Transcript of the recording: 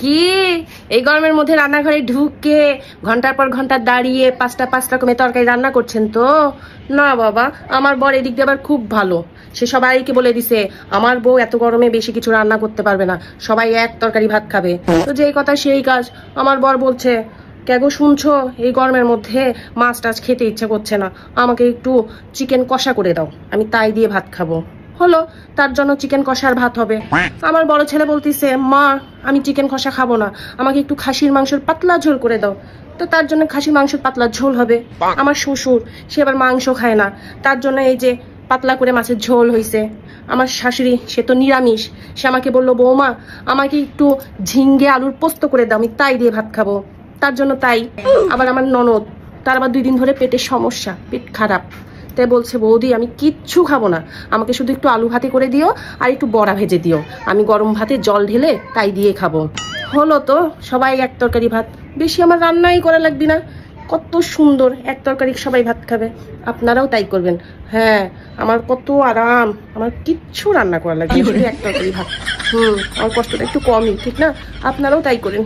কি এই গরমের মধ্যে রান্নাঘরে ঢুকে ঘন্টার পর ঘন্টা দাঁড়িয়ে 5 রকমের তরকারি রান্না করছেন তো? না বাবা, আমার বর এদিক দিয়ে আবার খুব ভালো। সে সবাইকে বলে দিছে আমার বউ এত গরমে বেশি কিছু রান্না করতে পারবে না, সবাই এক তরকারি ভাত খাবে। তো যেই কথা সেই কাজ। আমার বর বলছে, কেগো শুনছো, এই গরমের মধ্যে মাছ টাছ খেতে ইচ্ছা করছে না, আমাকে একটু চিকেন কষা করে দাও, আমি তাই দিয়ে ভাত খাবো। হলো, তার জন্য চিকেন কষার ভাত হবে। আমার বড় ছেলে বলতিছে, মা আমি চিকেন কষা খাবো না, আমাকে একটু খাসির মাংসের পাতলা ঝোল করে দাও। তো তার জন্য খাসির মাংসের পাতলা ঝোল হবে। আমার শ্বশুর, সে আবার মাংস খায় না, তার জন্য এই যে পাতলা করে মাছের ঝোল হয়েছে। আমার শাশুড়ি, সে তো নিরামিষ, সে আমাকে বললো, বৌমা আমাকে একটু ঝিঙ্গে আলুর পোস্ত করে দাও, আমি তাই দিয়ে ভাত খাবো। তার জন্য তাই। আবার আমার ননদ, তার আবার 2 দিন ধরে পেটের সমস্যা, পেট খারাপ, তাই বলছে, বৌদি আমি কিচ্ছু খাবো না, আমাকে শুধু একটু আলু ভাতে করে দিও আর একটু বড়া ভেজে দিও, আমি গরম ভাতে জল ঢেলে তাই দিয়ে খাবো। হলো তো, সবাই এক তরকারি ভাত, বেশি আমার রান্নাই করা লাগবে না, কত সুন্দর এক তরকারি সবাই ভাত খাবে। আপনারাও তাই করবেন। হ্যাঁ, আমার কত আরাম, আমার কিচ্ছু রান্না করা লাগবে, শুধু এক তরকারি ভাত। আমার কষ্টটা একটু কমই, ঠিক না? আপনারাও তাই করেন।